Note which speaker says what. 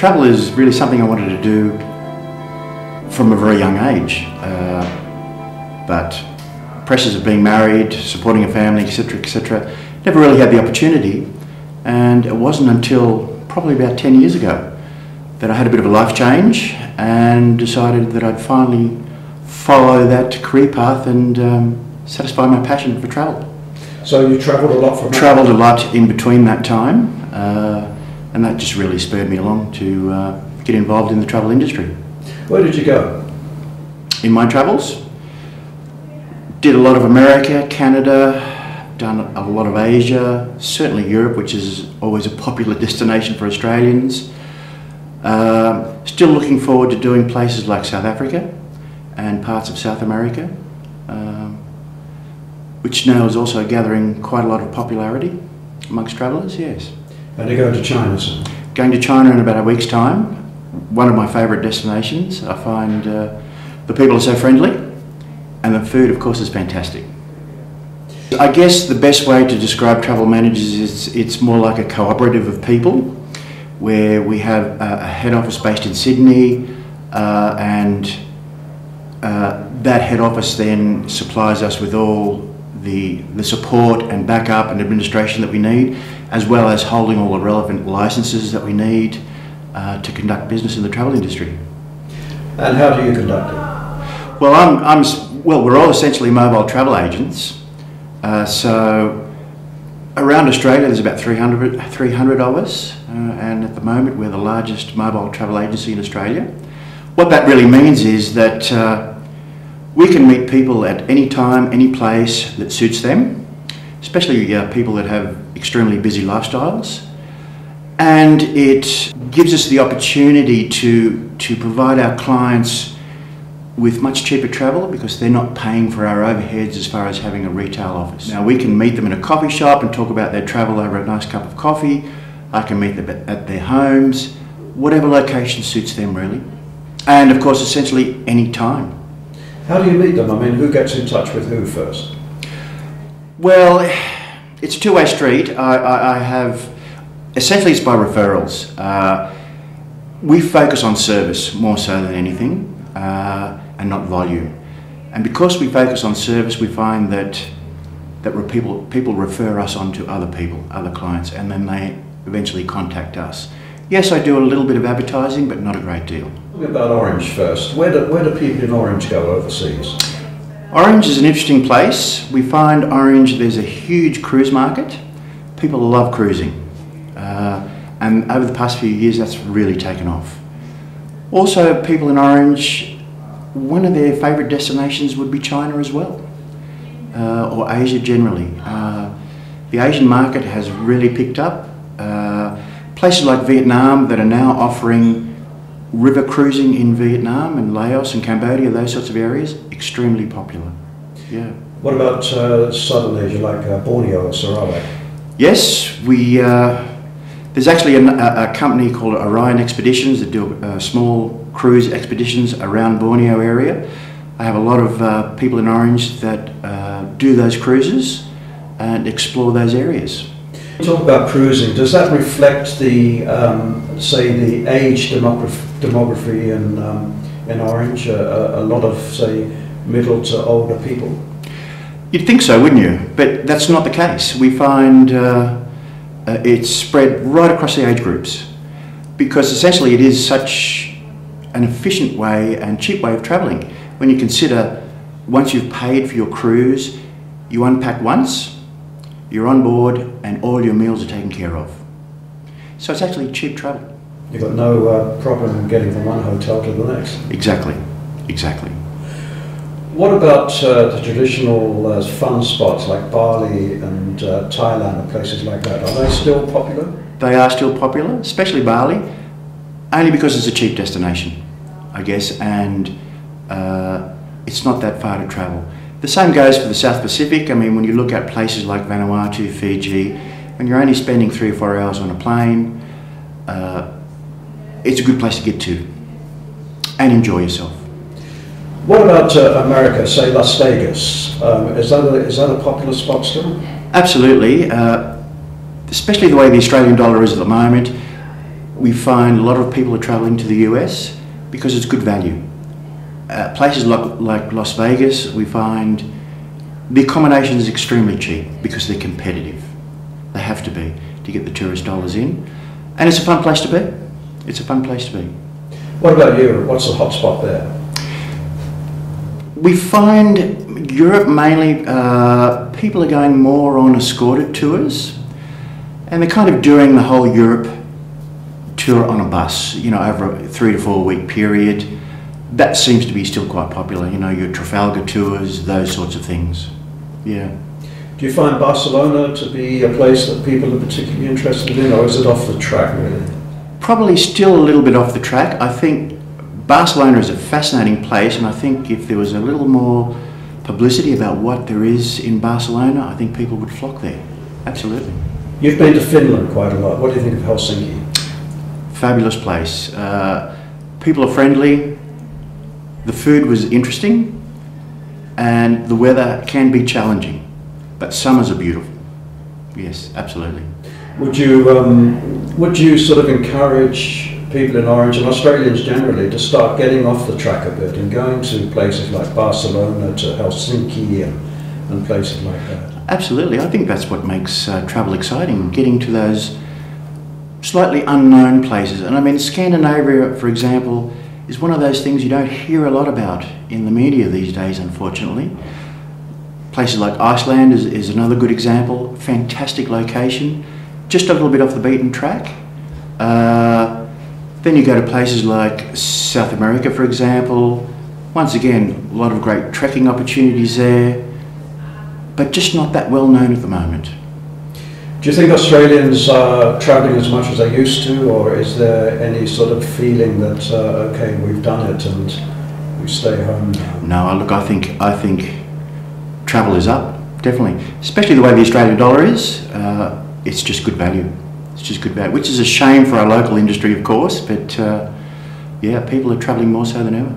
Speaker 1: Travel is really something I wanted to do from a very young age, but pressures of being married, supporting a family, etc., never really had the opportunity. And it wasn't until probably about 10 years ago that I had a bit of a life change and decided that I'd finally follow that career path and satisfy my passion for travel.
Speaker 2: So you travelled a lot from that?
Speaker 1: Travelled a lot in between that time, and that just really spurred me along to get involved in the travel industry.
Speaker 2: Where did you go?
Speaker 1: In my travels, did a lot of America, Canada, done a lot of Asia, certainly Europe, which is always a popular destination for Australians. Still looking forward to doing places like South Africa and parts of South America, which now is also gathering quite a lot of popularity amongst travellers, yes.
Speaker 2: And you're going to China soon?
Speaker 1: Going to China in about a week's time. One of my favourite destinations. I find the people are so friendly and the food, of course, is fantastic. I guess the best way to describe travel managers is it's more like a cooperative of people, where we have a head office based in Sydney, and that head office then supplies us with all the support and backup and administration that we need, as well as holding all the relevant licenses that we need to conduct business in the travel industry.
Speaker 2: And how do you conduct it?
Speaker 1: Well, we're all essentially mobile travel agents. So around Australia there's about 300 of us, and at the moment we're the largest mobile travel agency in Australia. What that really means is that we can meet people at any time, any place that suits them, especially people that have extremely busy lifestyles. And it gives us the opportunity to provide our clients with much cheaper travel because they're not paying for our overheads as far as having a retail office. Now we can meet them in a coffee shop and talk about their travel over a nice cup of coffee. I can meet them at their homes, whatever location suits them really. And of course essentially any time.
Speaker 2: How do you meet them? I mean, who gets in touch with who first?
Speaker 1: Well, it's a two-way street. I have, essentially it's by referrals. We focus on service more so than anything, and not volume. And because we focus on service, we find that people refer us on to other people, other clients, and then they eventually contact us. Yes, I do a little bit of advertising, but not a great deal.
Speaker 2: Talk about Orange first. Where do people in Orange go overseas?
Speaker 1: Orange is an interesting place. We find Orange, there's a huge cruise market. People love cruising. And over the past few years, that's really taken off. Also, people in Orange, one of their favourite destinations would be China as well, or Asia generally. The Asian market has really picked up. Places like Vietnam that are now offering river cruising in Vietnam and Laos and Cambodia, those sorts of areas, extremely popular. Yeah.
Speaker 2: What about Southern Asia, like Borneo or Sarawak?
Speaker 1: Yes, there's actually a company called Orion Expeditions that do small cruise expeditions around Borneo area. I have a lot of people in Orange that do those cruises and explore those areas.
Speaker 2: Talk about cruising. Does that reflect the, say, the age demography in Orange? A lot of, say, middle to older people?
Speaker 1: You'd think so, wouldn't you? But that's not the case. We find it's spread right across the age groups because essentially it is such an efficient way and cheap way of travelling. When you consider once you've paid for your cruise, you unpack once, you're on board and all your meals are taken care of. So it's actually cheap travel.
Speaker 2: You've got no problem in getting from one hotel to the next.
Speaker 1: Exactly, exactly.
Speaker 2: What about the traditional fun spots like Bali and Thailand and places like that? Are they still popular?
Speaker 1: They are still popular, especially Bali, only because it's a cheap destination, I guess, and it's not that far to travel. The same goes for the South Pacific. I mean, when you look at places like Vanuatu, Fiji, when you're only spending 3 or 4 hours on a plane, it's a good place to get to and enjoy yourself.
Speaker 2: What about America, say Las Vegas? Is that a popular spot still?
Speaker 1: Absolutely, especially the way the Australian dollar is at the moment. we find a lot of people are travelling to the US because it's good value. Places like Las Vegas, we find the accommodation is extremely cheap because they're competitive. They have to be to get the tourist dollars in. And it's a fun place to be. It's a fun place to be.
Speaker 2: What about Europe? What's the hotspot there?
Speaker 1: We find Europe mainly, people are going more on escorted tours, and they're kind of doing the whole Europe tour on a bus, you know, over a 3 to 4 week period. That seems to be still quite popular, you know, your Trafalgar tours, those sorts of things. Yeah.
Speaker 2: Do you find Barcelona to be a place that people are particularly interested in, or is it off the track really?
Speaker 1: Probably still a little bit off the track. I think Barcelona is a fascinating place, and I think if there was a little more publicity about what there is in Barcelona, I think people would flock there. Absolutely.
Speaker 2: You've been to Finland quite a lot. What do you think of Helsinki?
Speaker 1: Fabulous place. People are friendly. The food was interesting, and the weather can be challenging, but summers are beautiful. Yes, absolutely.
Speaker 2: Would you sort of encourage people in Orange and Australians generally to start getting off the track a bit and going to places like Barcelona, to Helsinki and places like that?
Speaker 1: Absolutely. I think that's what makes travel exciting, getting to those slightly unknown places. And I mean, Scandinavia, for example, is one of those things you don't hear a lot about in the media these days, unfortunately. Places like Iceland is another good example. Fantastic location, just a little bit off the beaten track. Then you go to places like South America, for example. Once again, a lot of great trekking opportunities there, but just not that well known at the moment.
Speaker 2: Do you think Australians are travelling as much as they used to, or is there any sort of feeling that, okay, we've done it and we stay home now?
Speaker 1: No, look, I think travel is up, definitely. Especially the way the Australian dollar is, it's just good value. It's just good value, which is a shame for our local industry, of course, but yeah, people are travelling more so than ever.